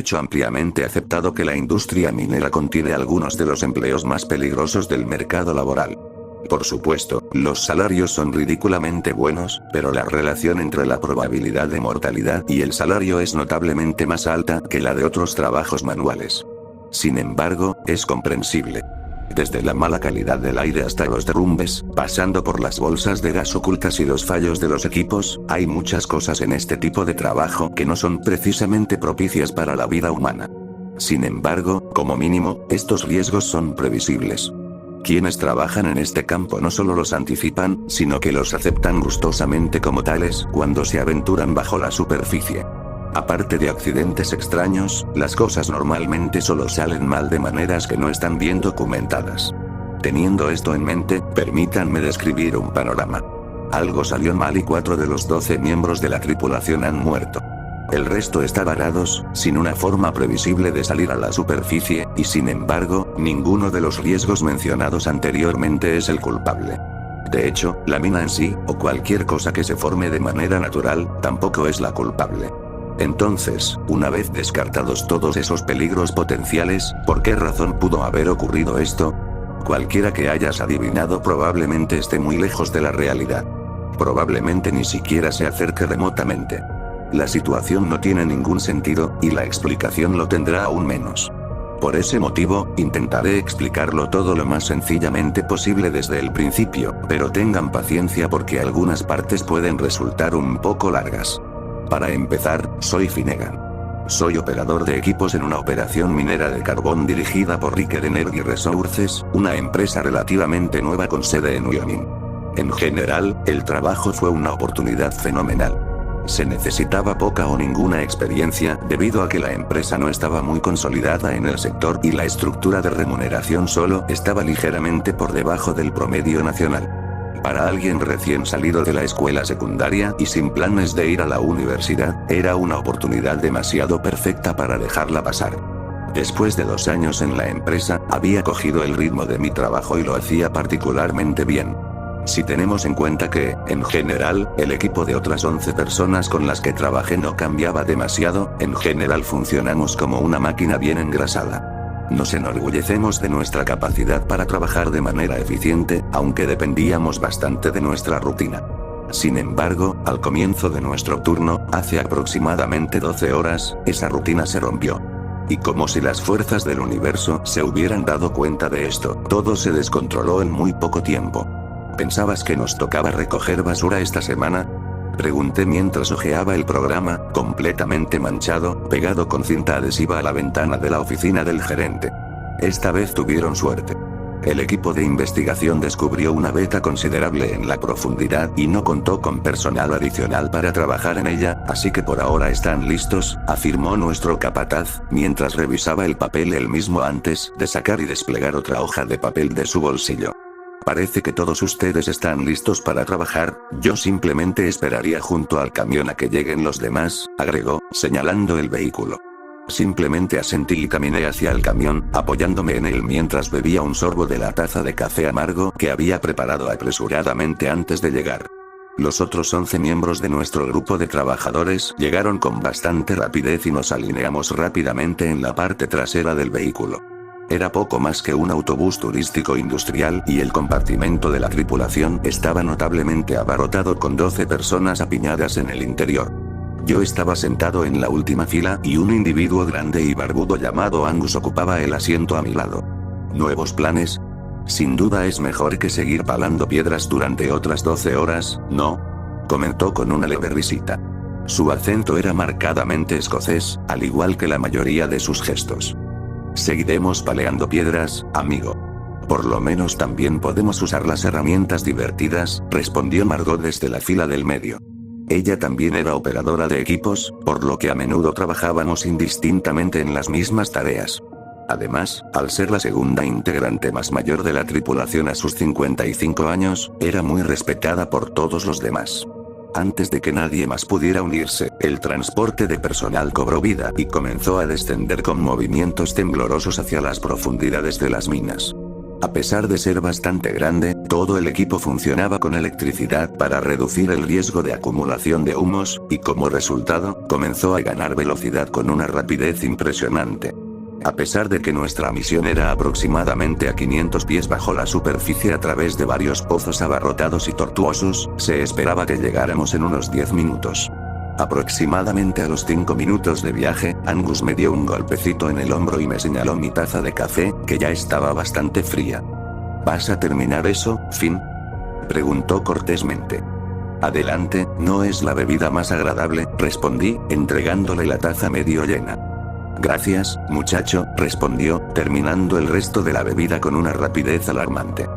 hecho ampliamente aceptado que la industria minera contiene algunos de los empleos más peligrosos del mercado laboral. Por supuesto, los salarios son ridículamente buenos, pero la relación entre la probabilidad de mortalidad y el salario es notablemente más alta que la de otros trabajos manuales. Sin embargo, es comprensible. Desde la mala calidad del aire hasta los derrumbes, pasando por las bolsas de gas ocultas y los fallos de los equipos, hay muchas cosas en este tipo de trabajo que no son precisamente propicias para la vida humana. Sin embargo, como mínimo, estos riesgos son previsibles. Quienes trabajan en este campo no solo los anticipan, sino que los aceptan gustosamente como tales cuando se aventuran bajo la superficie. Aparte de accidentes extraños, las cosas normalmente solo salen mal de maneras que no están bien documentadas. Teniendo esto en mente, permítanme describir un panorama. Algo salió mal y 4 de los 12 miembros de la tripulación han muerto. El resto está varados, sin una forma previsible de salir a la superficie, y sin embargo, ninguno de los riesgos mencionados anteriormente es el culpable. De hecho, la mina en sí, o cualquier cosa que se forme de manera natural, tampoco es la culpable. Entonces, una vez descartados todos esos peligros potenciales, ¿por qué razón pudo haber ocurrido esto? Cualquiera que hayas adivinado probablemente esté muy lejos de la realidad. Probablemente ni siquiera se acerque remotamente. La situación no tiene ningún sentido, y la explicación lo tendrá aún menos. Por ese motivo, intentaré explicarlo todo lo más sencillamente posible desde el principio, pero tengan paciencia porque algunas partes pueden resultar un poco largas. Para empezar, soy Finnegan. Soy operador de equipos en una operación minera de carbón dirigida por Riker Energy Resources, una empresa relativamente nueva con sede en Wyoming. En general, el trabajo fue una oportunidad fenomenal. Se necesitaba poca o ninguna experiencia, debido a que la empresa no estaba muy consolidada en el sector y la estructura de remuneración solo estaba ligeramente por debajo del promedio nacional. Para alguien recién salido de la escuela secundaria y sin planes de ir a la universidad, era una oportunidad demasiado perfecta para dejarla pasar. Después de 2 años en la empresa, había cogido el ritmo de mi trabajo y lo hacía particularmente bien. Si tenemos en cuenta que, en general, el equipo de otras 11 personas con las que trabajé no cambiaba demasiado, en general funcionamos como una máquina bien engrasada. Nos enorgullecemos de nuestra capacidad para trabajar de manera eficiente, aunque dependíamos bastante de nuestra rutina. Sin embargo, al comienzo de nuestro turno, hace aproximadamente 12 horas, esa rutina se rompió. Y como si las fuerzas del universo se hubieran dado cuenta de esto, todo se descontroló en muy poco tiempo. ¿Pensabas que nos tocaba recoger basura esta semana?, pregunté mientras hojeaba el programa, completamente manchado, pegado con cinta adhesiva a la ventana de la oficina del gerente. Esta vez tuvieron suerte. El equipo de investigación descubrió una veta considerable en la profundidad y no contó con personal adicional para trabajar en ella, así que por ahora están listos, afirmó nuestro capataz, mientras revisaba el papel él mismo antes de sacar y desplegar otra hoja de papel de su bolsillo. Parece que todos ustedes están listos para trabajar, yo simplemente esperaría junto al camión a que lleguen los demás, agregó, señalando el vehículo. Simplemente asentí y caminé hacia el camión, apoyándome en él mientras bebía un sorbo de la taza de café amargo que había preparado apresuradamente antes de llegar. Los otros 11 miembros de nuestro grupo de trabajadores llegaron con bastante rapidez y nos alineamos rápidamente en la parte trasera del vehículo. Era poco más que un autobús turístico industrial y el compartimento de la tripulación estaba notablemente abarrotado con 12 personas apiñadas en el interior. Yo estaba sentado en la última fila y un individuo grande y barbudo llamado Angus ocupaba el asiento a mi lado. ¿Nuevos planes? Sin duda es mejor que seguir palando piedras durante otras 12 horas, ¿no?, comentó con una leve risita. Su acento era marcadamente escocés, al igual que la mayoría de sus gestos. Seguiremos paleando piedras, amigo. Por lo menos también podemos usar las herramientas divertidas, respondió Margot desde la fila del medio. Ella también era operadora de equipos, por lo que a menudo trabajábamos indistintamente en las mismas tareas. Además, al ser la segunda integrante más mayor de la tripulación a sus 55 años, era muy respetada por todos los demás. Antes de que nadie más pudiera unirse, el transporte de personal cobró vida y comenzó a descender con movimientos temblorosos hacia las profundidades de las minas. A pesar de ser bastante grande, todo el equipo funcionaba con electricidad para reducir el riesgo de acumulación de humos, y como resultado, comenzó a ganar velocidad con una rapidez impresionante. A pesar de que nuestra misión era aproximadamente a 500 pies bajo la superficie a través de varios pozos abarrotados y tortuosos, se esperaba que llegáramos en unos 10 minutos. Aproximadamente a los 5 minutos de viaje, Angus me dio un golpecito en el hombro y me señaló mi taza de café, que ya estaba bastante fría. ¿Vas a terminar eso, Finn?, preguntó cortésmente. Adelante, no es la bebida más agradable, respondí, entregándole la taza medio llena. Gracias, muchacho, respondió, terminando el resto de la bebida con una rapidez alarmante.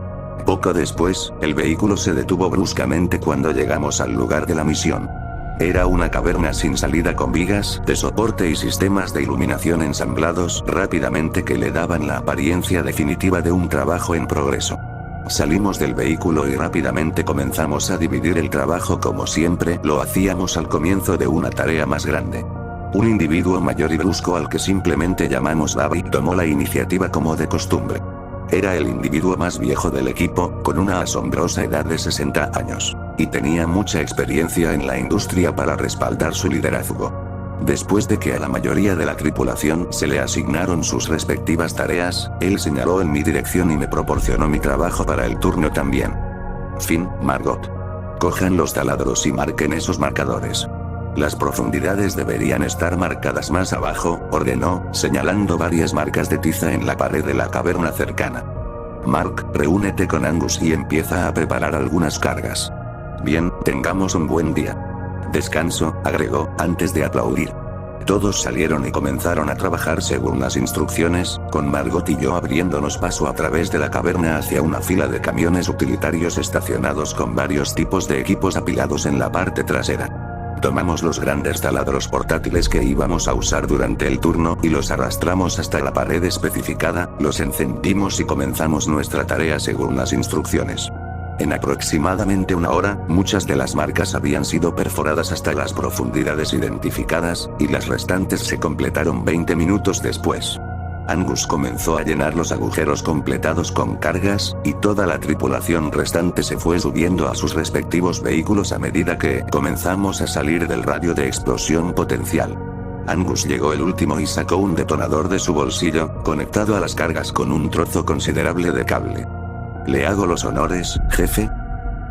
Poco después, el vehículo se detuvo bruscamente cuando llegamos al lugar de la misión. Era una caverna sin salida con vigas de soporte y sistemas de iluminación ensamblados rápidamente que le daban la apariencia definitiva de un trabajo en progreso. Salimos del vehículo y rápidamente comenzamos a dividir el trabajo como siempre lo hacíamos al comienzo de una tarea más grande. Un individuo mayor y brusco al que simplemente llamamos Davy tomó la iniciativa como de costumbre. Era el individuo más viejo del equipo, con una asombrosa edad de 60 años. Y tenía mucha experiencia en la industria para respaldar su liderazgo. Después de que a la mayoría de la tripulación se le asignaron sus respectivas tareas, él señaló en mi dirección y me proporcionó mi trabajo para el turno también. Finn, Margot. Cojan los taladros y marquen esos marcadores. Las profundidades deberían estar marcadas más abajo, ordenó, señalando varias marcas de tiza en la pared de la caverna cercana. Mark, reúnete con Angus y empieza a preparar algunas cargas. Bien, tengamos un buen día. Descanso, agregó, antes de aplaudir. Todos salieron y comenzaron a trabajar según las instrucciones, con Margot y yo abriéndonos paso a través de la caverna hacia una fila de camiones utilitarios estacionados con varios tipos de equipos apilados en la parte trasera. Tomamos los grandes taladros portátiles que íbamos a usar durante el turno y los arrastramos hasta la pared especificada, los encendimos y comenzamos nuestra tarea según las instrucciones. En aproximadamente una hora, muchas de las marcas habían sido perforadas hasta las profundidades identificadas, y las restantes se completaron 20 minutos después. Angus comenzó a llenar los agujeros completados con cargas, y toda la tripulación restante se fue subiendo a sus respectivos vehículos a medida que comenzamos a salir del radio de explosión potencial. Angus llegó el último y sacó un detonador de su bolsillo, conectado a las cargas con un trozo considerable de cable. ¿Le hago los honores, jefe?,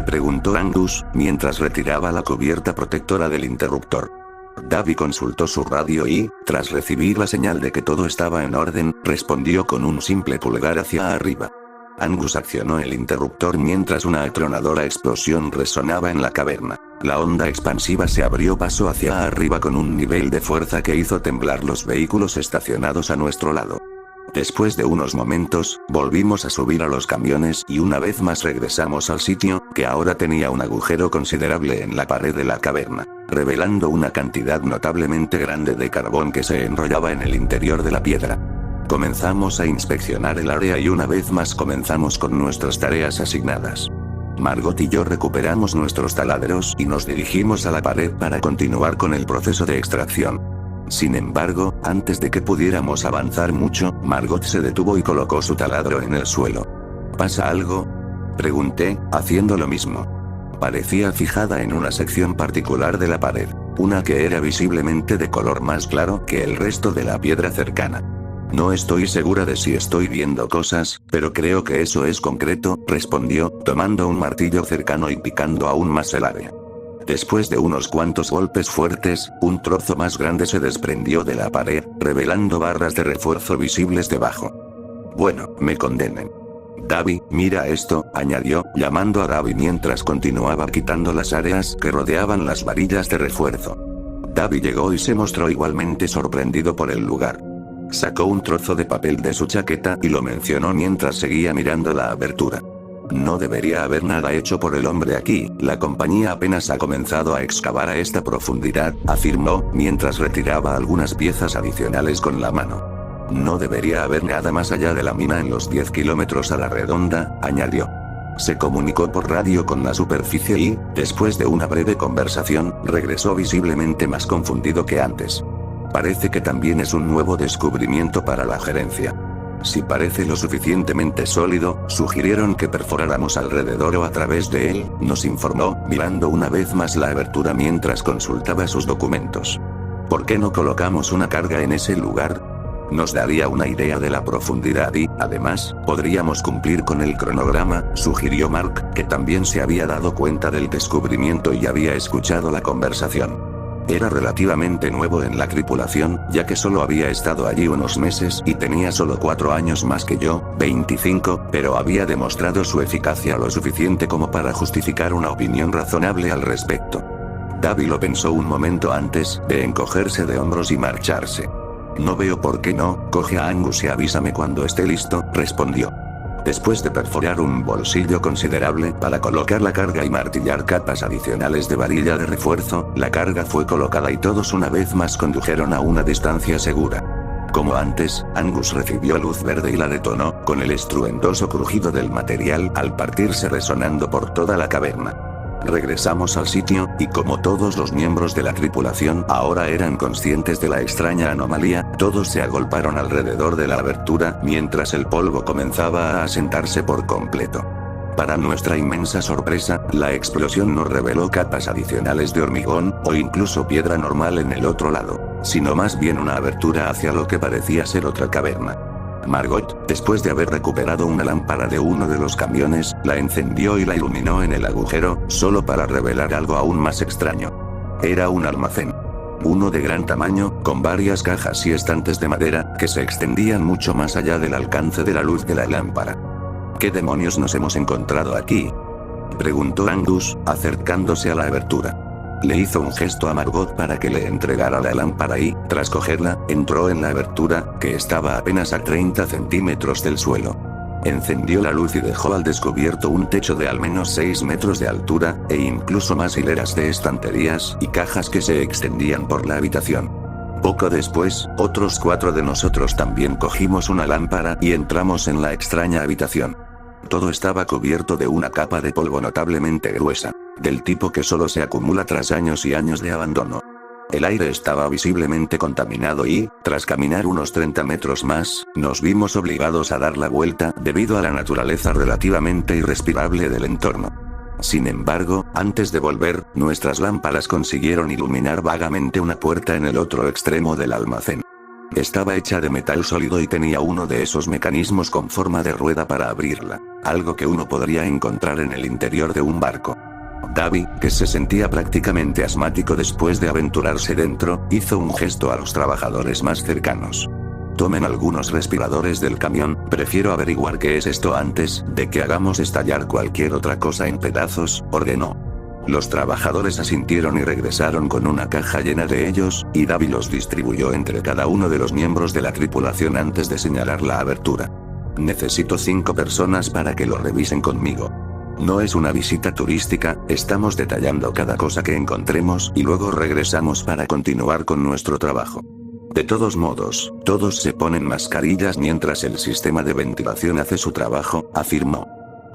preguntó Angus, mientras retiraba la cubierta protectora del interruptor. Davy consultó su radio y, tras recibir la señal de que todo estaba en orden, respondió con un simple pulgar hacia arriba. Angus accionó el interruptor mientras una atronadora explosión resonaba en la caverna. La onda expansiva se abrió paso hacia arriba con un nivel de fuerza que hizo temblar los vehículos estacionados a nuestro lado. Después de unos momentos, volvimos a subir a los camiones y una vez más regresamos al sitio, que ahora tenía un agujero considerable en la pared de la caverna, revelando una cantidad notablemente grande de carbón que se enrollaba en el interior de la piedra. Comenzamos a inspeccionar el área y una vez más comenzamos con nuestras tareas asignadas. Margot y yo recuperamos nuestros taladros y nos dirigimos a la pared para continuar con el proceso de extracción. Sin embargo, antes de que pudiéramos avanzar mucho, Margot se detuvo y colocó su taladro en el suelo. ¿Pasa algo?, pregunté, haciendo lo mismo. Parecía fijada en una sección particular de la pared, una que era visiblemente de color más claro que el resto de la piedra cercana. No estoy segura de si estoy viendo cosas, pero creo que eso es concreto, respondió, tomando un martillo cercano y picando aún más el área. Después de unos cuantos golpes fuertes, un trozo más grande se desprendió de la pared, revelando barras de refuerzo visibles debajo. Bueno, me condenen. Davy, mira esto, añadió, llamando a Davy mientras continuaba quitando las áreas que rodeaban las varillas de refuerzo. Davy llegó y se mostró igualmente sorprendido por el lugar. Sacó un trozo de papel de su chaqueta y lo mencionó mientras seguía mirando la abertura. No debería haber nada hecho por el hombre aquí, la compañía apenas ha comenzado a excavar a esta profundidad, afirmó, mientras retiraba algunas piezas adicionales con la mano. No debería haber nada más allá de la mina en los 10 kilómetros a la redonda, añadió. Se comunicó por radio con la superficie y, después de una breve conversación, regresó visiblemente más confundido que antes. Parece que también es un nuevo descubrimiento para la gerencia. Si parece lo suficientemente sólido, sugirieron que perforáramos alrededor o a través de él, nos informó, mirando una vez más la abertura mientras consultaba sus documentos. ¿Por qué no colocamos una carga en ese lugar? Nos daría una idea de la profundidad y, además, podríamos cumplir con el cronograma, sugirió Mark, que también se había dado cuenta del descubrimiento y había escuchado la conversación. Era relativamente nuevo en la tripulación, ya que solo había estado allí unos meses y tenía solo 4 años más que yo, 25, pero había demostrado su eficacia lo suficiente como para justificar una opinión razonable al respecto. Davy lo pensó un momento antes de encogerse de hombros y marcharse. No veo por qué no, coge a Angus y avísame cuando esté listo, respondió. Después de perforar un bolsillo considerable para colocar la carga y martillar capas adicionales de varilla de refuerzo, la carga fue colocada y todos una vez más condujeron a una distancia segura. Como antes, Angus recibió luz verde y la detonó, con el estruendoso crujido del material al partirse resonando por toda la caverna. Regresamos al sitio, y como todos los miembros de la tripulación ahora eran conscientes de la extraña anomalía, todos se agolparon alrededor de la abertura mientras el polvo comenzaba a asentarse por completo. Para nuestra inmensa sorpresa, la explosión no reveló capas adicionales de hormigón, o incluso piedra normal en el otro lado, sino más bien una abertura hacia lo que parecía ser otra caverna. Margot, después de haber recuperado una lámpara de uno de los camiones, la encendió y la iluminó en el agujero, solo para revelar algo aún más extraño. Era un almacén. Uno de gran tamaño, con varias cajas y estantes de madera, que se extendían mucho más allá del alcance de la luz de la lámpara. ¿Qué demonios nos hemos encontrado aquí?, preguntó Angus, acercándose a la abertura. Le hizo un gesto a Margot para que le entregara la lámpara y, tras cogerla, entró en la abertura, que estaba apenas a 30 centímetros del suelo. Encendió la luz y dejó al descubierto un techo de al menos 6 metros de altura, e incluso más hileras de estanterías y cajas que se extendían por la habitación. Poco después, otros 4 de nosotros también cogimos una lámpara y entramos en la extraña habitación. Todo estaba cubierto de una capa de polvo notablemente gruesa, del tipo que solo se acumula tras años y años de abandono. El aire estaba visiblemente contaminado y, tras caminar unos 30 metros más, nos vimos obligados a dar la vuelta debido a la naturaleza relativamente irrespirable del entorno. Sin embargo, antes de volver, nuestras lámparas consiguieron iluminar vagamente una puerta en el otro extremo del almacén. Estaba hecha de metal sólido y tenía uno de esos mecanismos con forma de rueda para abrirla, algo que uno podría encontrar en el interior de un barco. Davy, que se sentía prácticamente asmático después de aventurarse dentro, hizo un gesto a los trabajadores más cercanos. Tomen algunos respiradores del camión, prefiero averiguar qué es esto antes de que hagamos estallar cualquier otra cosa en pedazos, ordenó. Los trabajadores asintieron y regresaron con una caja llena de ellos, y Davy los distribuyó entre cada uno de los miembros de la tripulación antes de señalar la abertura. Necesito 5 personas para que lo revisen conmigo. No es una visita turística, estamos detallando cada cosa que encontremos y luego regresamos para continuar con nuestro trabajo. De todos modos, todos se ponen mascarillas mientras el sistema de ventilación hace su trabajo, afirmó.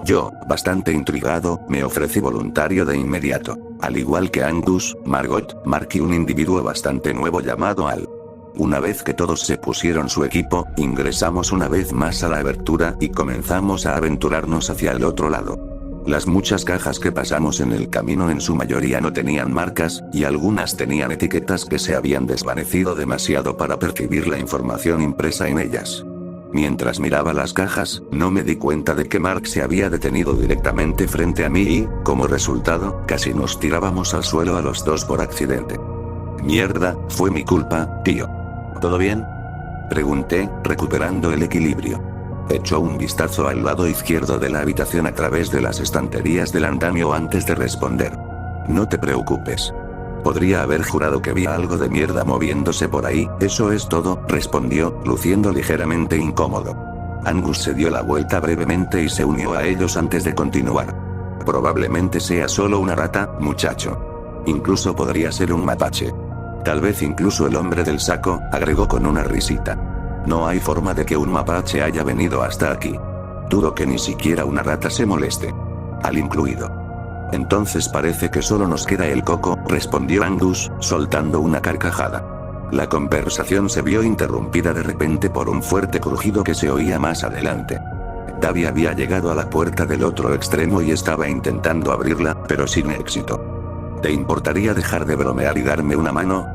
Yo, bastante intrigado, me ofrecí voluntario de inmediato. Al igual que Angus, Margot, Mark y un individuo bastante nuevo llamado Al. Una vez que todos se pusieron su equipo, ingresamos una vez más a la abertura y comenzamos a aventurarnos hacia el otro lado. Las muchas cajas que pasamos en el camino en su mayoría no tenían marcas, y algunas tenían etiquetas que se habían desvanecido demasiado para percibir la información impresa en ellas. Mientras miraba las cajas, no me di cuenta de que Mark se había detenido directamente frente a mí y, como resultado, casi nos tirábamos al suelo a los dos por accidente. Mierda, fue mi culpa, tío. ¿Todo bien?, pregunté, recuperando el equilibrio. Echó un vistazo al lado izquierdo de la habitación a través de las estanterías del andamio antes de responder. No te preocupes. Podría haber jurado que vi algo de mierda moviéndose por ahí, eso es todo, respondió, luciendo ligeramente incómodo. Angus se dio la vuelta brevemente y se unió a ellos antes de continuar. Probablemente sea solo una rata, muchacho. Incluso podría ser un mapache. Tal vez incluso el hombre del saco, agregó con una risita. No hay forma de que un mapache haya venido hasta aquí. Dudo que ni siquiera una rata se moleste. Al incluido. Entonces parece que solo nos queda el coco, respondió Angus, soltando una carcajada. La conversación se vio interrumpida de repente por un fuerte crujido que se oía más adelante. Davi había llegado a la puerta del otro extremo y estaba intentando abrirla, pero sin éxito. ¿Te importaría dejar de bromear y darme una mano?,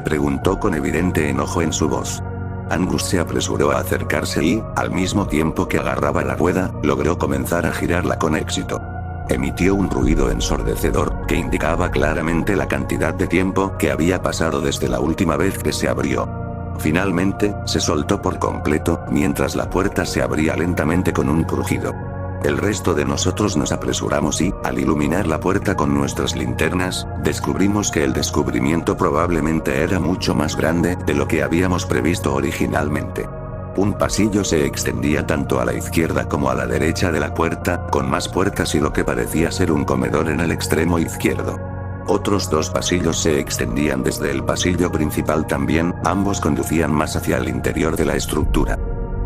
preguntó con evidente enojo en su voz. Angus se apresuró a acercarse y, al mismo tiempo que agarraba la rueda, logró comenzar a girarla con éxito. Emitió un ruido ensordecedor, que indicaba claramente la cantidad de tiempo que había pasado desde la última vez que se abrió. Finalmente, se soltó por completo, mientras la puerta se abría lentamente con un crujido. El resto de nosotros nos apresuramos y, al iluminar la puerta con nuestras linternas, descubrimos que el descubrimiento probablemente era mucho más grande de lo que habíamos previsto originalmente. Un pasillo se extendía tanto a la izquierda como a la derecha de la puerta, con más puertas y lo que parecía ser un comedor en el extremo izquierdo. Otros dos pasillos se extendían desde el pasillo principal también, ambos conducían más hacia el interior de la estructura.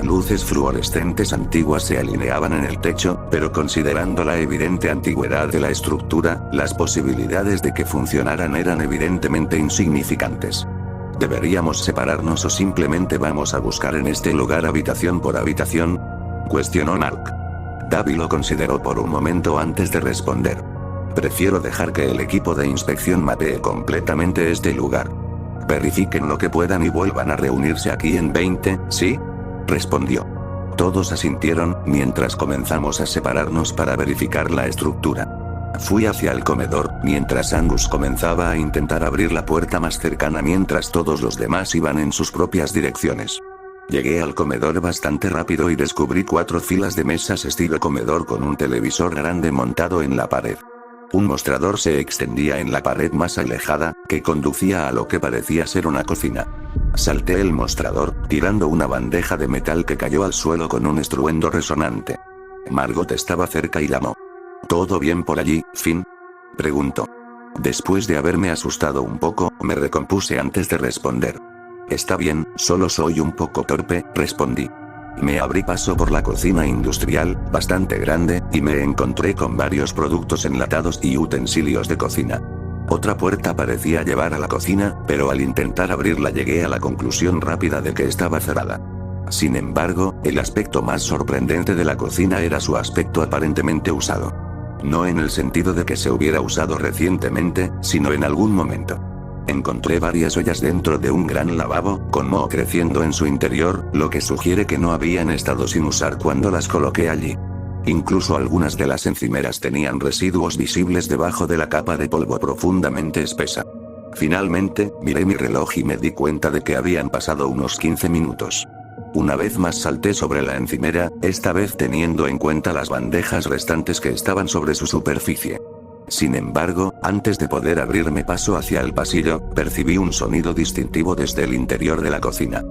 Luces fluorescentes antiguas se alineaban en el techo, pero considerando la evidente antigüedad de la estructura, las posibilidades de que funcionaran eran evidentemente insignificantes. ¿Deberíamos separarnos o simplemente vamos a buscar en este lugar habitación por habitación?, cuestionó Mark. Davi lo consideró por un momento antes de responder. Prefiero dejar que el equipo de inspección mapee completamente este lugar. Verifiquen lo que puedan y vuelvan a reunirse aquí en 20, ¿sí?, respondió. Todos asintieron, mientras comenzamos a separarnos para verificar la estructura. Fui hacia el comedor, mientras Angus comenzaba a intentar abrir la puerta más cercana mientras todos los demás iban en sus propias direcciones. Llegué al comedor bastante rápido y descubrí 4 filas de mesas estilo comedor con un televisor grande montado en la pared. Un mostrador se extendía en la pared más alejada, que conducía a lo que parecía ser una cocina. Salté el mostrador, tirando una bandeja de metal que cayó al suelo con un estruendo resonante. Margot estaba cerca y llamó. ¿Todo bien por allí, Finn?, preguntó. Después de haberme asustado un poco, me recompuse antes de responder. Está bien, solo soy un poco torpe, respondí. Me abrí paso por la cocina industrial, bastante grande, y me encontré con varios productos enlatados y utensilios de cocina. Otra puerta parecía llevar a la cocina, pero al intentar abrirla llegué a la conclusión rápida de que estaba cerrada. Sin embargo, el aspecto más sorprendente de la cocina era su aspecto aparentemente usado. No en el sentido de que se hubiera usado recientemente, sino en algún momento. Encontré varias ollas dentro de un gran lavabo, con moho creciendo en su interior, lo que sugiere que no habían estado sin usar cuando las coloqué allí. Incluso algunas de las encimeras tenían residuos visibles debajo de la capa de polvo profundamente espesa. Finalmente, miré mi reloj y me di cuenta de que habían pasado unos 15 minutos. Una vez más salté sobre la encimera, esta vez teniendo en cuenta las bandejas restantes que estaban sobre su superficie. Sin embargo, antes de poder abrirme paso hacia el pasillo, percibí un sonido distintivo desde el interior de la cocina.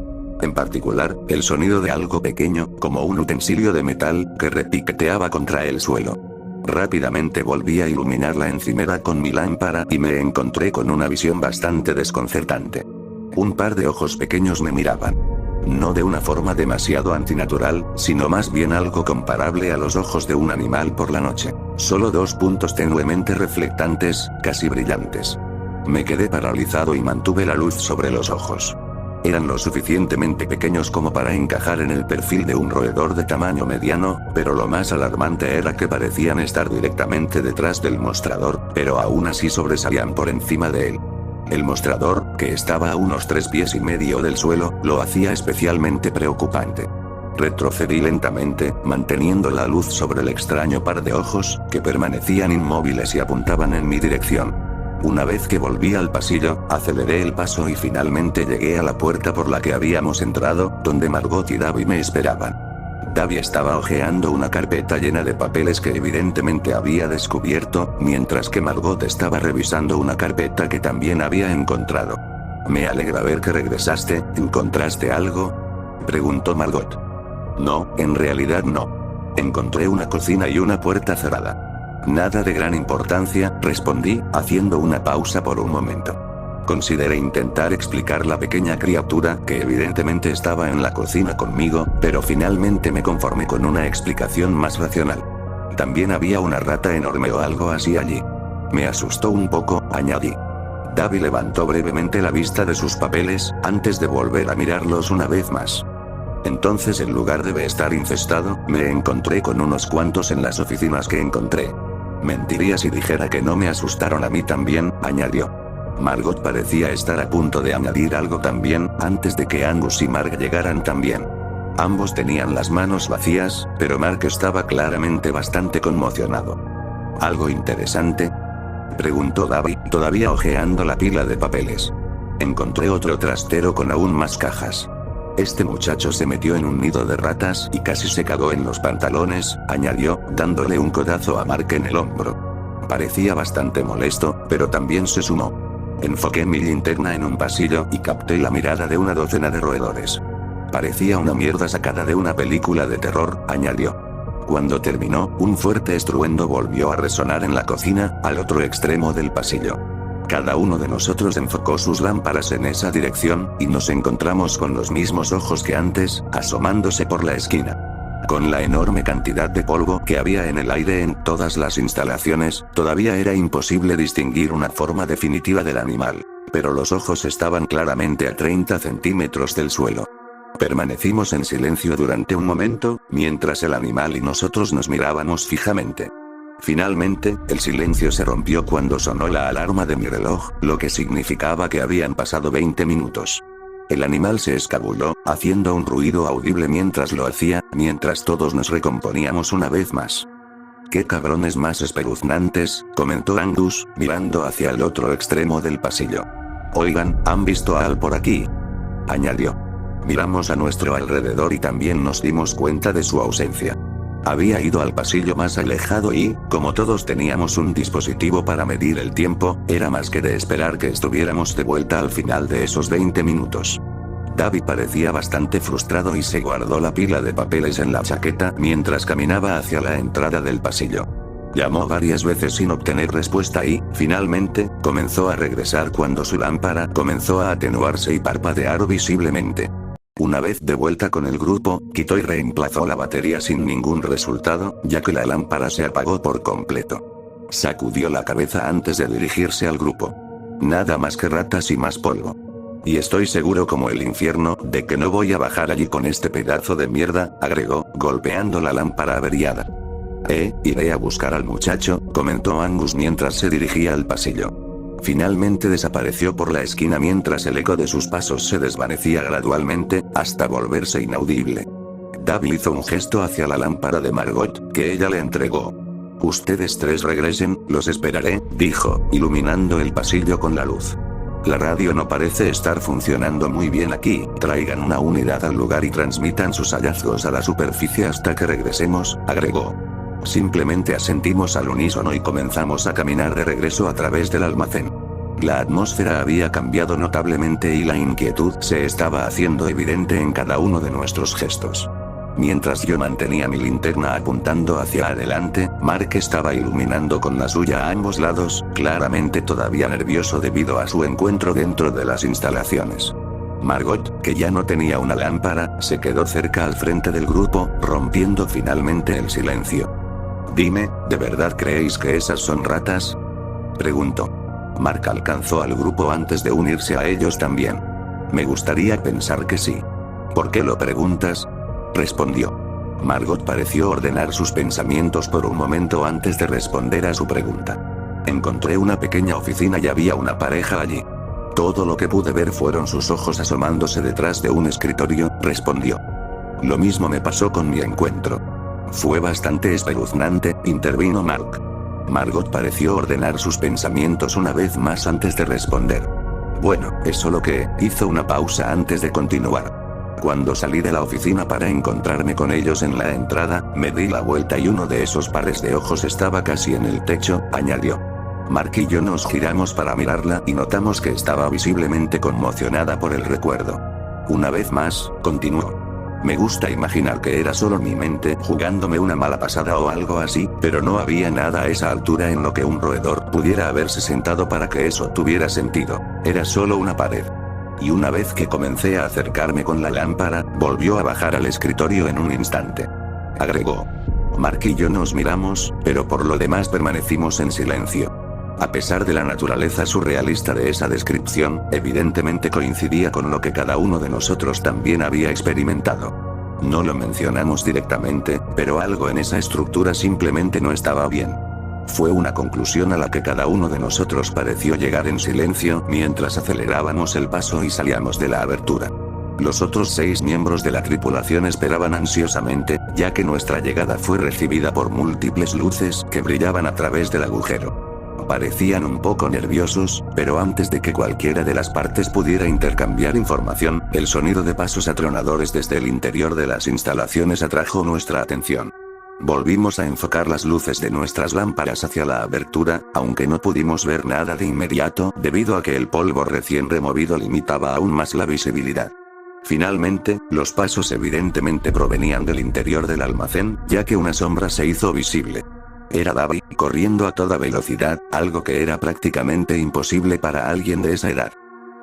En particular, el sonido de algo pequeño, como un utensilio de metal, que repiqueteaba contra el suelo. Rápidamente volví a iluminar la encimera con mi lámpara y me encontré con una visión bastante desconcertante. Un par de ojos pequeños me miraban. No de una forma demasiado antinatural, sino más bien algo comparable a los ojos de un animal por la noche. Solo 2 puntos tenuemente reflectantes, casi brillantes. Me quedé paralizado y mantuve la luz sobre los ojos. Eran lo suficientemente pequeños como para encajar en el perfil de un roedor de tamaño mediano, pero lo más alarmante era que parecían estar directamente detrás del mostrador, pero aún así sobresalían por encima de él. El mostrador, que estaba a unos 3,5 pies del suelo, lo hacía especialmente preocupante. Retrocedí lentamente, manteniendo la luz sobre el extraño par de ojos, que permanecían inmóviles y apuntaban en mi dirección. Una vez que volví al pasillo, aceleré el paso y finalmente llegué a la puerta por la que habíamos entrado, donde Margot y Davi me esperaban. Davi estaba hojeando una carpeta llena de papeles que evidentemente había descubierto, mientras que Margot estaba revisando una carpeta que también había encontrado. Me alegra ver que regresaste, ¿encontraste algo?, preguntó Margot. No, en realidad no. Encontré una cocina y una puerta cerrada. Nada de gran importancia, respondí, haciendo una pausa por un momento. Consideré intentar explicar la pequeña criatura que evidentemente estaba en la cocina conmigo, pero finalmente me conformé con una explicación más racional. También había una rata enorme o algo así allí. Me asustó un poco, añadí. Davi levantó brevemente la vista de sus papeles, antes de volver a mirarlos una vez más. Entonces el lugar debe estar infestado, me encontré con unos cuantos en las oficinas que encontré. Mentiría si dijera que no me asustaron a mí también, añadió. Margot parecía estar a punto de añadir algo también, antes de que Angus y Mark llegaran también. Ambos tenían las manos vacías, pero Mark estaba claramente bastante conmocionado. ¿Algo interesante?, preguntó Davi, todavía hojeando la pila de papeles. Encontré otro trastero con aún más cajas. Este muchacho se metió en un nido de ratas y casi se cagó en los pantalones, añadió, dándole un codazo a Mark en el hombro. Parecía bastante molesto, pero también se sumó. Enfoqué mi linterna en un pasillo y capté la mirada de una docena de roedores. Parecía una mierda sacada de una película de terror, añadió. Cuando terminó, un fuerte estruendo volvió a resonar en la cocina, al otro extremo del pasillo. Cada uno de nosotros enfocó sus lámparas en esa dirección, y nos encontramos con los mismos ojos que antes, asomándose por la esquina. Con la enorme cantidad de polvo que había en el aire en todas las instalaciones, todavía era imposible distinguir una forma definitiva del animal. Pero los ojos estaban claramente a 30 centímetros del suelo. Permanecimos en silencio durante un momento, mientras el animal y nosotros nos mirábamos fijamente. Finalmente, el silencio se rompió cuando sonó la alarma de mi reloj, lo que significaba que habían pasado 20 minutos. El animal se escabulló, haciendo un ruido audible mientras lo hacía, mientras todos nos recomponíamos una vez más. «¡Qué cabrones más espeluznantes!», comentó Angus, mirando hacia el otro extremo del pasillo. «Oigan, ¿han visto a Al por aquí?», añadió. Miramos a nuestro alrededor y también nos dimos cuenta de su ausencia. Había ido al pasillo más alejado y, como todos teníamos un dispositivo para medir el tiempo, era más que de esperar que estuviéramos de vuelta al final de esos 20 minutos. Davi parecía bastante frustrado y se guardó la pila de papeles en la chaqueta mientras caminaba hacia la entrada del pasillo. Llamó varias veces sin obtener respuesta y, finalmente, comenzó a regresar cuando su lámpara comenzó a atenuarse y parpadear visiblemente. Una vez de vuelta con el grupo, quitó y reemplazó la batería sin ningún resultado, ya que la lámpara se apagó por completo. Sacudió la cabeza antes de dirigirse al grupo. Nada más que ratas y más polvo. Y estoy seguro como el infierno, de que no voy a bajar allí con este pedazo de mierda, agregó, golpeando la lámpara averiada. Iré a buscar al muchacho, comentó Angus mientras se dirigía al pasillo. Finalmente desapareció por la esquina mientras el eco de sus pasos se desvanecía gradualmente, hasta volverse inaudible. Davi hizo un gesto hacia la lámpara de Margot, que ella le entregó. «Ustedes tres regresen, los esperaré», dijo, iluminando el pasillo con la luz. «La radio no parece estar funcionando muy bien aquí, traigan una unidad al lugar y transmitan sus hallazgos a la superficie hasta que regresemos», agregó. Simplemente asentimos al unísono y comenzamos a caminar de regreso a través del almacén. La atmósfera había cambiado notablemente y la inquietud se estaba haciendo evidente en cada uno de nuestros gestos. Mientras yo mantenía mi linterna apuntando hacia adelante, Mark estaba iluminando con la suya a ambos lados, claramente todavía nervioso debido a su encuentro dentro de las instalaciones. Margot, que ya no tenía una lámpara, se quedó cerca al frente del grupo, rompiendo finalmente el silencio. «Dime, ¿de verdad creéis que esas son ratas?», preguntó. Mark alcanzó al grupo antes de unirse a ellos también. «Me gustaría pensar que sí». «¿Por qué lo preguntas?», respondió. Margot pareció ordenar sus pensamientos por un momento antes de responder a su pregunta. «Encontré una pequeña oficina y había una pareja allí. Todo lo que pude ver fueron sus ojos asomándose detrás de un escritorio», respondió. «Lo mismo me pasó con mi encuentro. Fue bastante espeluznante», intervino Mark. Margot pareció ordenar sus pensamientos una vez más antes de responder. «Bueno, es solo que», hizo una pausa antes de continuar. «Cuando salí de la oficina para encontrarme con ellos en la entrada, me di la vuelta y uno de esos pares de ojos estaba casi en el techo», añadió. Mark y yo nos giramos para mirarla y notamos que estaba visiblemente conmocionada por el recuerdo. «Una vez más», continuó. «Me gusta imaginar que era solo mi mente jugándome una mala pasada o algo así, pero no había nada a esa altura en lo que un roedor pudiera haberse sentado para que eso tuviera sentido. Era solo una pared». Y una vez que comencé a acercarme con la lámpara, volvió a bajar al escritorio en un instante. Agregó. Mark y yo nos miramos, pero por lo demás permanecimos en silencio. A pesar de la naturaleza surrealista de esa descripción, evidentemente coincidía con lo que cada uno de nosotros también había experimentado. No lo mencionamos directamente, pero algo en esa estructura simplemente no estaba bien. Fue una conclusión a la que cada uno de nosotros pareció llegar en silencio mientras acelerábamos el paso y salíamos de la abertura. Los otros 6 miembros de la tripulación esperaban ansiosamente, ya que nuestra llegada fue recibida por múltiples luces que brillaban a través del agujero. Parecían un poco nerviosos, pero antes de que cualquiera de las partes pudiera intercambiar información, el sonido de pasos atronadores desde el interior de las instalaciones atrajo nuestra atención. Volvimos a enfocar las luces de nuestras lámparas hacia la abertura, aunque no pudimos ver nada de inmediato, debido a que el polvo recién removido limitaba aún más la visibilidad. Finalmente, los pasos evidentemente provenían del interior del almacén, ya que una sombra se hizo visible. Era Davy, corriendo a toda velocidad, algo que era prácticamente imposible para alguien de esa edad.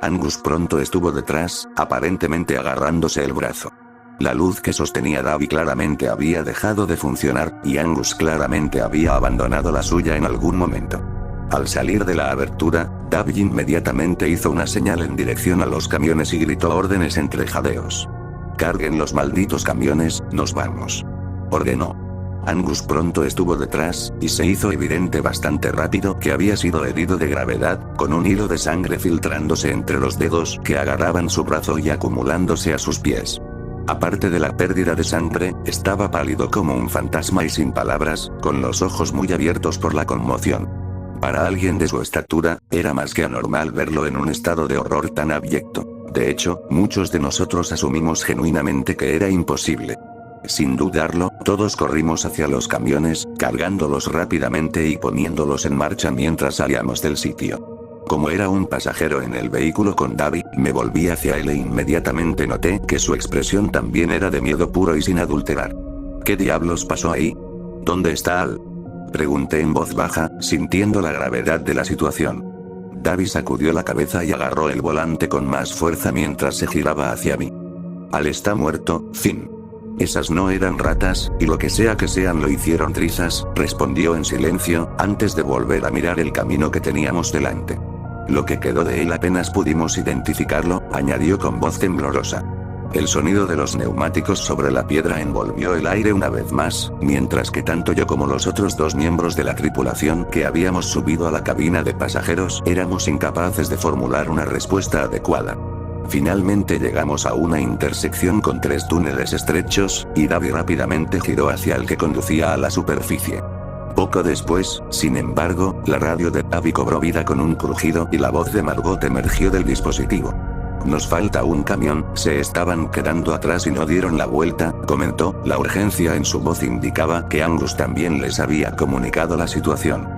Angus pronto estuvo detrás, aparentemente agarrándose el brazo. La luz que sostenía Davy claramente había dejado de funcionar, y Angus claramente había abandonado la suya en algún momento. Al salir de la abertura, Davy inmediatamente hizo una señal en dirección a los camiones y gritó órdenes entre jadeos. «Carguen los malditos camiones, nos vamos», ordenó. Angus pronto estuvo detrás, y se hizo evidente bastante rápido que había sido herido de gravedad, con un hilo de sangre filtrándose entre los dedos que agarraban su brazo y acumulándose a sus pies. Aparte de la pérdida de sangre, estaba pálido como un fantasma y sin palabras, con los ojos muy abiertos por la conmoción. Para alguien de su estatura, era más que anormal verlo en un estado de horror tan abyecto. De hecho, muchos de nosotros asumimos genuinamente que era imposible. Sin dudarlo, todos corrimos hacia los camiones, cargándolos rápidamente y poniéndolos en marcha mientras salíamos del sitio. Como era un pasajero en el vehículo con Davy, me volví hacia él e inmediatamente noté que su expresión también era de miedo puro y sin adulterar. ¿Qué diablos pasó ahí? ¿Dónde está Al?, pregunté en voz baja, sintiendo la gravedad de la situación. Davy sacudió la cabeza y agarró el volante con más fuerza mientras se giraba hacia mí. Al está muerto, fin. Esas no eran ratas, y lo que sea que sean lo hicieron trizas, respondió en silencio, antes de volver a mirar el camino que teníamos delante. Lo que quedó de él apenas pudimos identificarlo, añadió con voz temblorosa. El sonido de los neumáticos sobre la piedra envolvió el aire una vez más, mientras que tanto yo como los otros 2 miembros de la tripulación que habíamos subido a la cabina de pasajeros éramos incapaces de formular una respuesta adecuada. Finalmente llegamos a una intersección con 3 túneles estrechos, y Davy rápidamente giró hacia el que conducía a la superficie. Poco después, sin embargo, la radio de Davy cobró vida con un crujido y la voz de Margot emergió del dispositivo. «Nos falta un camión, se estaban quedando atrás y no dieron la vuelta», comentó. La urgencia en su voz indicaba que Angus también les había comunicado la situación.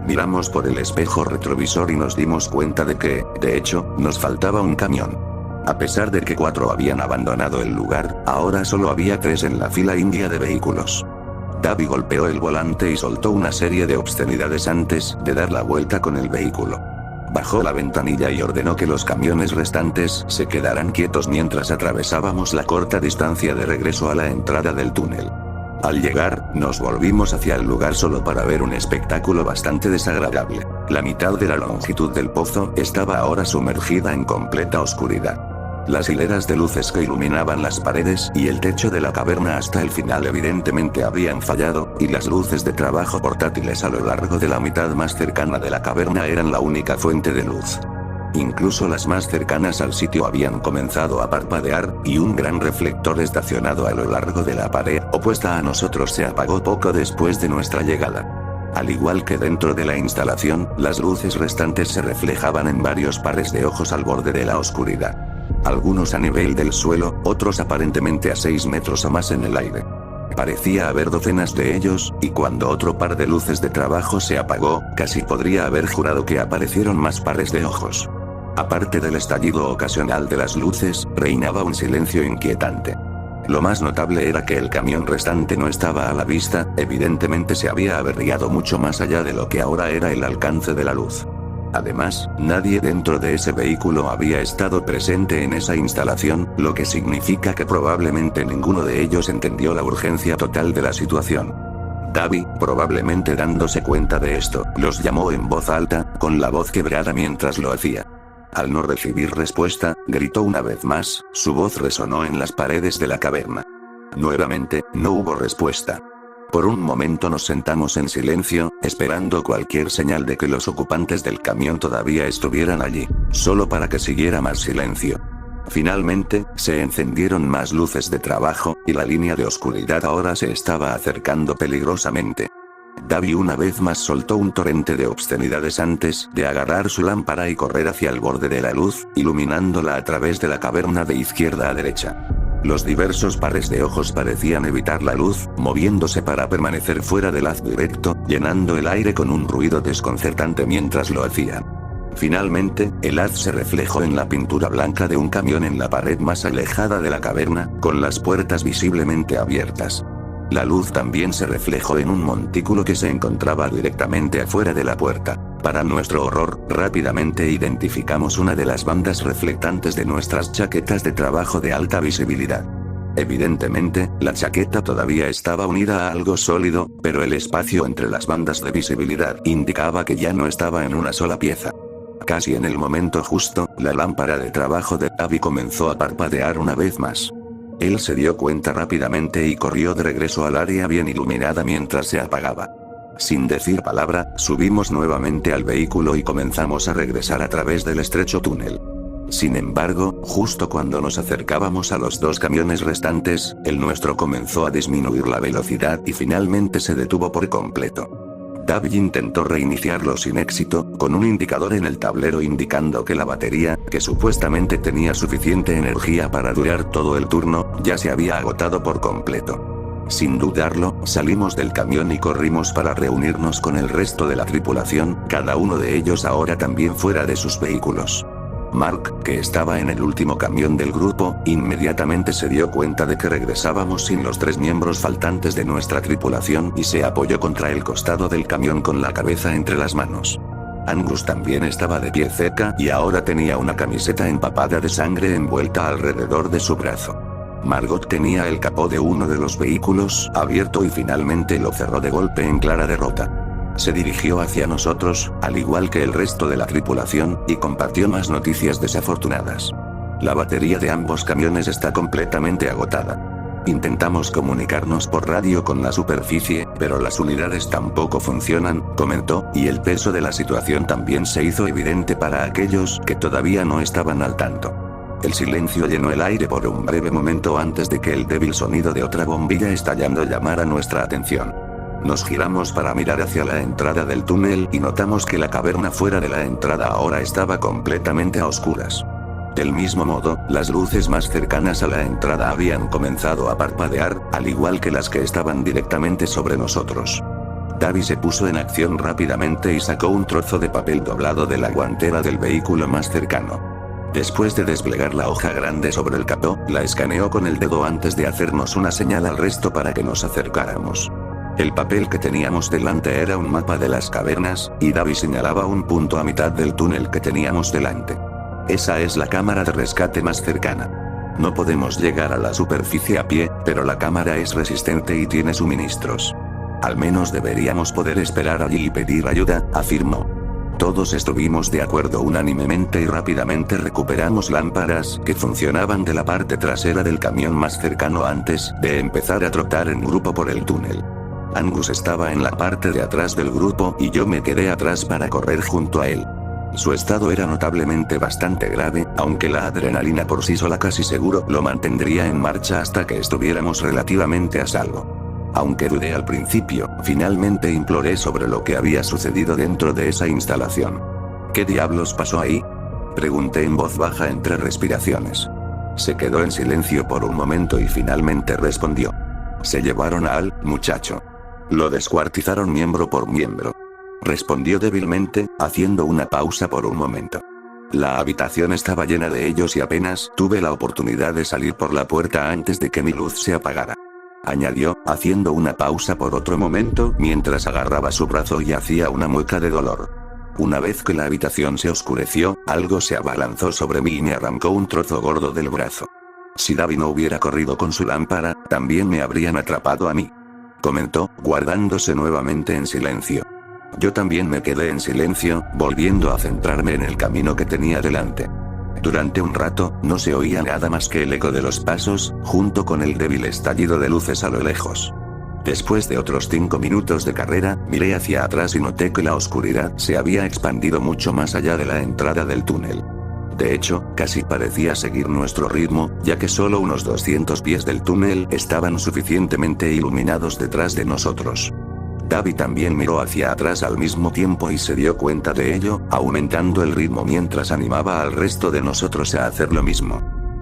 Miramos por el espejo retrovisor y nos dimos cuenta de que, de hecho, nos faltaba un camión. A pesar de que 4 habían abandonado el lugar, ahora solo había 3 en la fila india de vehículos. Davy golpeó el volante y soltó una serie de obscenidades antes de dar la vuelta con el vehículo. Bajó la ventanilla y ordenó que los camiones restantes se quedaran quietos mientras atravesábamos la corta distancia de regreso a la entrada del túnel. Al llegar, nos volvimos hacia el lugar solo para ver un espectáculo bastante desagradable. La mitad de la longitud del pozo estaba ahora sumergida en completa oscuridad. Las hileras de luces que iluminaban las paredes y el techo de la caverna hasta el final evidentemente habían fallado, y las luces de trabajo portátiles a lo largo de la mitad más cercana de la caverna eran la única fuente de luz. Incluso las más cercanas al sitio habían comenzado a parpadear, y un gran reflector estacionado a lo largo de la pared opuesta a nosotros se apagó poco después de nuestra llegada. Al igual que dentro de la instalación, las luces restantes se reflejaban en varios pares de ojos al borde de la oscuridad. Algunos a nivel del suelo, otros aparentemente a 6 metros o más en el aire. Parecía haber docenas de ellos, y cuando otro par de luces de trabajo se apagó, casi podría haber jurado que aparecieron más pares de ojos. Aparte del estallido ocasional de las luces, reinaba un silencio inquietante. Lo más notable era que el camión restante no estaba a la vista, evidentemente se había averiado mucho más allá de lo que ahora era el alcance de la luz. Además, nadie dentro de ese vehículo había estado presente en esa instalación, lo que significa que probablemente ninguno de ellos entendió la urgencia total de la situación. Davi, probablemente dándose cuenta de esto, los llamó en voz alta, con la voz quebrada mientras lo hacía. Al no recibir respuesta, gritó una vez más, su voz resonó en las paredes de la caverna. Nuevamente, no hubo respuesta. Por un momento nos sentamos en silencio, esperando cualquier señal de que los ocupantes del camión todavía estuvieran allí, solo para que siguiera más silencio. Finalmente, se encendieron más luces de trabajo, y la línea de oscuridad ahora se estaba acercando peligrosamente. Davi una vez más soltó un torrente de obscenidades antes de agarrar su lámpara y correr hacia el borde de la luz, iluminándola a través de la caverna de izquierda a derecha. Los diversos pares de ojos parecían evitar la luz, moviéndose para permanecer fuera del haz directo, llenando el aire con un ruido desconcertante mientras lo hacían. Finalmente, el haz se reflejó en la pintura blanca de un camión en la pared más alejada de la caverna, con las puertas visiblemente abiertas. La luz también se reflejó en un montículo que se encontraba directamente afuera de la puerta. Para nuestro horror, rápidamente identificamos una de las bandas reflectantes de nuestras chaquetas de trabajo de alta visibilidad. Evidentemente, la chaqueta todavía estaba unida a algo sólido, pero el espacio entre las bandas de visibilidad indicaba que ya no estaba en una sola pieza. Casi en el momento justo, la lámpara de trabajo de Davi comenzó a parpadear una vez más. Él se dio cuenta rápidamente y corrió de regreso al área bien iluminada mientras se apagaba. Sin decir palabra, subimos nuevamente al vehículo y comenzamos a regresar a través del estrecho túnel. Sin embargo, justo cuando nos acercábamos a los dos camiones restantes, el nuestro comenzó a disminuir la velocidad y finalmente se detuvo por completo. Davi intentó reiniciarlo sin éxito, con un indicador en el tablero indicando que la batería, que supuestamente tenía suficiente energía para durar todo el turno, ya se había agotado por completo. Sin dudarlo, salimos del camión y corrimos para reunirnos con el resto de la tripulación, cada uno de ellos ahora también fuera de sus vehículos. Mark, que estaba en el último camión del grupo, inmediatamente se dio cuenta de que regresábamos sin los 3 miembros faltantes de nuestra tripulación y se apoyó contra el costado del camión con la cabeza entre las manos. Angus también estaba de pie cerca y ahora tenía una camiseta empapada de sangre envuelta alrededor de su brazo. Margot tenía el capó de uno de los vehículos abierto y finalmente lo cerró de golpe en clara derrota. Se dirigió hacia nosotros, al igual que el resto de la tripulación, y compartió más noticias desafortunadas. La batería de ambos camiones está completamente agotada. Intentamos comunicarnos por radio con la superficie, pero las unidades tampoco funcionan, comentó, y el peso de la situación también se hizo evidente para aquellos que todavía no estaban al tanto. El silencio llenó el aire por un breve momento antes de que el débil sonido de otra bombilla estallando llamara nuestra atención. Nos giramos para mirar hacia la entrada del túnel y notamos que la caverna fuera de la entrada ahora estaba completamente a oscuras. Del mismo modo, las luces más cercanas a la entrada habían comenzado a parpadear, al igual que las que estaban directamente sobre nosotros. Davi se puso en acción rápidamente y sacó un trozo de papel doblado de la guantera del vehículo más cercano. Después de desplegar la hoja grande sobre el capó, la escaneó con el dedo antes de hacernos una señal al resto para que nos acercáramos. El papel que teníamos delante era un mapa de las cavernas, y Davi señalaba un punto a mitad del túnel que teníamos delante. Esa es la cámara de rescate más cercana. No podemos llegar a la superficie a pie, pero la cámara es resistente y tiene suministros. Al menos deberíamos poder esperar allí y pedir ayuda, afirmó. Todos estuvimos de acuerdo unánimemente y rápidamente recuperamos lámparas que funcionaban de la parte trasera del camión más cercano antes de empezar a trotar en grupo por el túnel. Angus estaba en la parte de atrás del grupo y yo me quedé atrás para correr junto a él. Su estado era notablemente bastante grave, aunque la adrenalina por sí sola casi seguro lo mantendría en marcha hasta que estuviéramos relativamente a salvo. Aunque dudé al principio, finalmente imploré sobre lo que había sucedido dentro de esa instalación. ¿Qué diablos pasó ahí?, pregunté en voz baja entre respiraciones. Se quedó en silencio por un momento y finalmente respondió. Se llevaron al muchacho. Lo descuartizaron miembro por miembro. Respondió débilmente, haciendo una pausa por un momento. La habitación estaba llena de ellos y apenas tuve la oportunidad de salir por la puerta antes de que mi luz se apagara. Añadió, haciendo una pausa por otro momento mientras agarraba su brazo y hacía una mueca de dolor. Una vez que la habitación se oscureció, algo se abalanzó sobre mí y me arrancó un trozo gordo del brazo. Si Davi no hubiera corrido con su lámpara, también me habrían atrapado a mí. comentó, guardándose nuevamente en silencio. Yo también me quedé en silencio, volviendo a centrarme en el camino que tenía delante. Durante un rato, no se oía nada más que el eco de los pasos, junto con el débil estallido de luces a lo lejos. Después de otros 5 minutos de carrera, miré hacia atrás y noté que la oscuridad se había expandido mucho más allá de la entrada del túnel. De hecho, casi parecía seguir nuestro ritmo, ya que solo unos 200 pies del túnel estaban suficientemente iluminados detrás de nosotros. Davi también miró hacia atrás al mismo tiempo y se dio cuenta de ello, aumentando el ritmo mientras animaba al resto de nosotros a hacer lo mismo.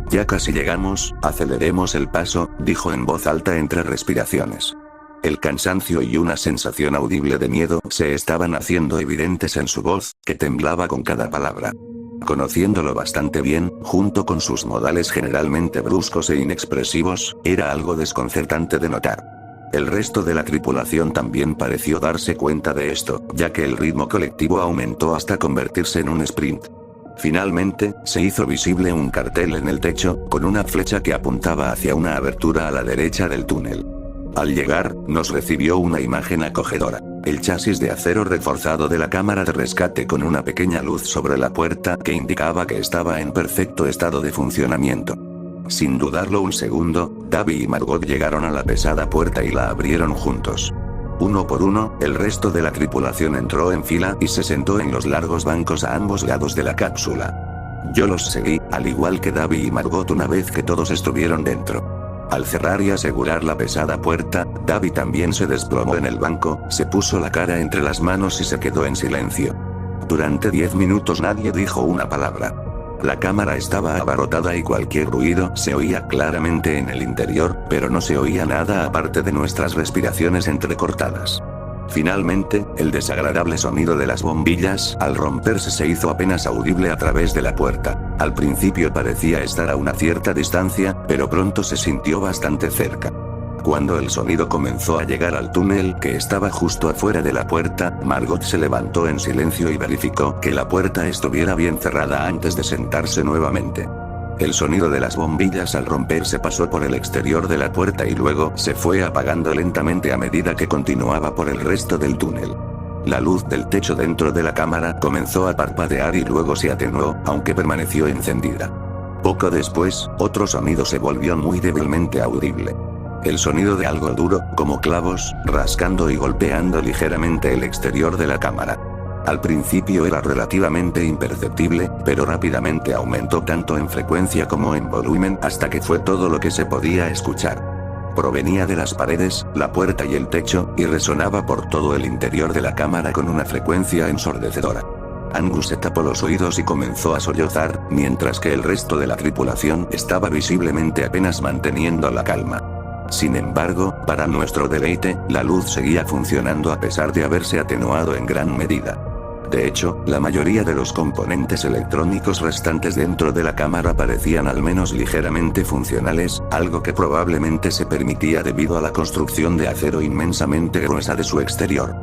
Ya casi llegamos, aceleremos el paso, dijo en voz alta entre respiraciones. El cansancio y una sensación audible de miedo se estaban haciendo evidentes en su voz, que temblaba con cada palabra. Conociéndolo bastante bien, junto con sus modales generalmente bruscos e inexpresivos, era algo desconcertante de notar. El resto de la tripulación también pareció darse cuenta de esto, ya que el ritmo colectivo aumentó hasta convertirse en un sprint. Finalmente, se hizo visible un cartel en el techo, con una flecha que apuntaba hacia una abertura a la derecha del túnel. Al llegar, nos recibió una imagen acogedora. El chasis de acero reforzado de la cámara de rescate con una pequeña luz sobre la puerta que indicaba que estaba en perfecto estado de funcionamiento. Sin dudarlo un segundo, Davi y Margot llegaron a la pesada puerta y la abrieron juntos. Uno por uno, el resto de la tripulación entró en fila y se sentó en los largos bancos a ambos lados de la cápsula. Yo los seguí, al igual que Davi y Margot una vez que todos estuvieron dentro. Al cerrar y asegurar la pesada puerta, Davi también se desplomó en el banco, se puso la cara entre las manos y se quedó en silencio. Durante 10 minutos nadie dijo una palabra. La cámara estaba abarrotada y cualquier ruido se oía claramente en el interior, pero no se oía nada aparte de nuestras respiraciones entrecortadas. Finalmente, el desagradable sonido de las bombillas al romperse se hizo apenas audible a través de la puerta. Al principio parecía estar a una cierta distancia, pero pronto se sintió bastante cerca. Cuando el sonido comenzó a llegar al túnel que estaba justo afuera de la puerta, Margot se levantó en silencio y verificó que la puerta estuviera bien cerrada antes de sentarse nuevamente. El sonido de las bombillas al romperse pasó por el exterior de la puerta y luego se fue apagando lentamente a medida que continuaba por el resto del túnel. La luz del techo dentro de la cámara comenzó a parpadear y luego se atenuó, aunque permaneció encendida. Poco después, otro sonido se volvió muy débilmente audible. El sonido de algo duro, como clavos, rascando y golpeando ligeramente el exterior de la cámara. Al principio era relativamente imperceptible, pero rápidamente aumentó tanto en frecuencia como en volumen hasta que fue todo lo que se podía escuchar. Provenía de las paredes, la puerta y el techo, y resonaba por todo el interior de la cámara con una frecuencia ensordecedora. Angus se tapó los oídos y comenzó a sollozar, mientras que el resto de la tripulación estaba visiblemente apenas manteniendo la calma. Sin embargo, para nuestro deleite, la luz seguía funcionando a pesar de haberse atenuado en gran medida. De hecho, la mayoría de los componentes electrónicos restantes dentro de la cámara parecían al menos ligeramente funcionales, algo que probablemente se permitía debido a la construcción de acero inmensamente gruesa de su exterior.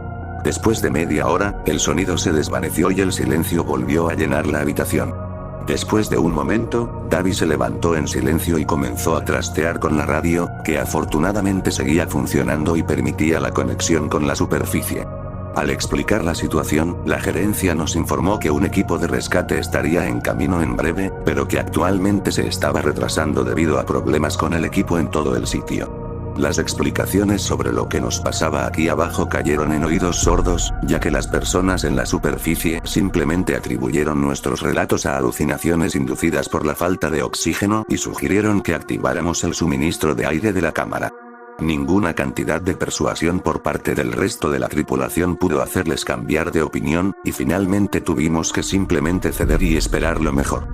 Después de media hora, el sonido se desvaneció y el silencio volvió a llenar la habitación. Después de un momento, Davi se levantó en silencio y comenzó a trastear con la radio, que afortunadamente seguía funcionando y permitía la conexión con la superficie. Al explicar la situación, la gerencia nos informó que un equipo de rescate estaría en camino en breve, pero que actualmente se estaba retrasando debido a problemas con el equipo en todo el sitio. Las explicaciones sobre lo que nos pasaba aquí abajo cayeron en oídos sordos, ya que las personas en la superficie simplemente atribuyeron nuestros relatos a alucinaciones inducidas por la falta de oxígeno y sugirieron que activáramos el suministro de aire de la cámara. Ninguna cantidad de persuasión por parte del resto de la tripulación pudo hacerles cambiar de opinión, y finalmente tuvimos que simplemente ceder y esperar lo mejor.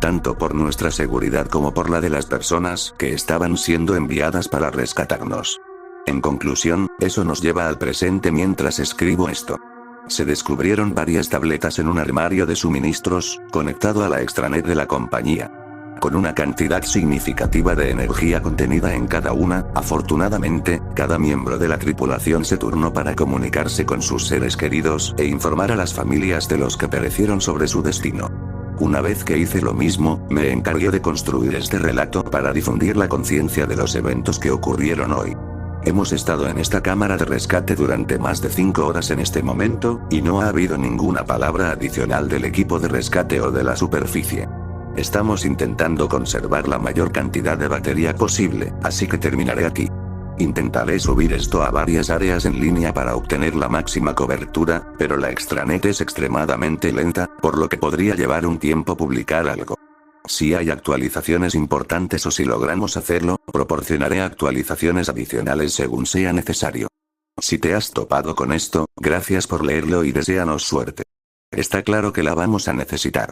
Tanto por nuestra seguridad como por la de las personas que estaban siendo enviadas para rescatarnos. En conclusión, eso nos lleva al presente mientras escribo esto. Se descubrieron varias tabletas en un armario de suministros, conectado a la extranet de la compañía. Con una cantidad significativa de energía contenida en cada una, afortunadamente, cada miembro de la tripulación se turnó para comunicarse con sus seres queridos e informar a las familias de los que perecieron sobre su destino. Una vez que hice lo mismo, me encargué de construir este relato para difundir la conciencia de los eventos que ocurrieron hoy. Hemos estado en esta cámara de rescate durante más de 5 horas en este momento, y no ha habido ninguna palabra adicional del equipo de rescate o de la superficie. Estamos intentando conservar la mayor cantidad de batería posible, así que terminaré aquí. Intentaré subir esto a varias áreas en línea para obtener la máxima cobertura, pero la extranet es extremadamente lenta, por lo que podría llevar un tiempo publicar algo. Si hay actualizaciones importantes o si logramos hacerlo, proporcionaré actualizaciones adicionales según sea necesario. Si te has topado con esto, gracias por leerlo y deséanos suerte. Está claro que la vamos a necesitar.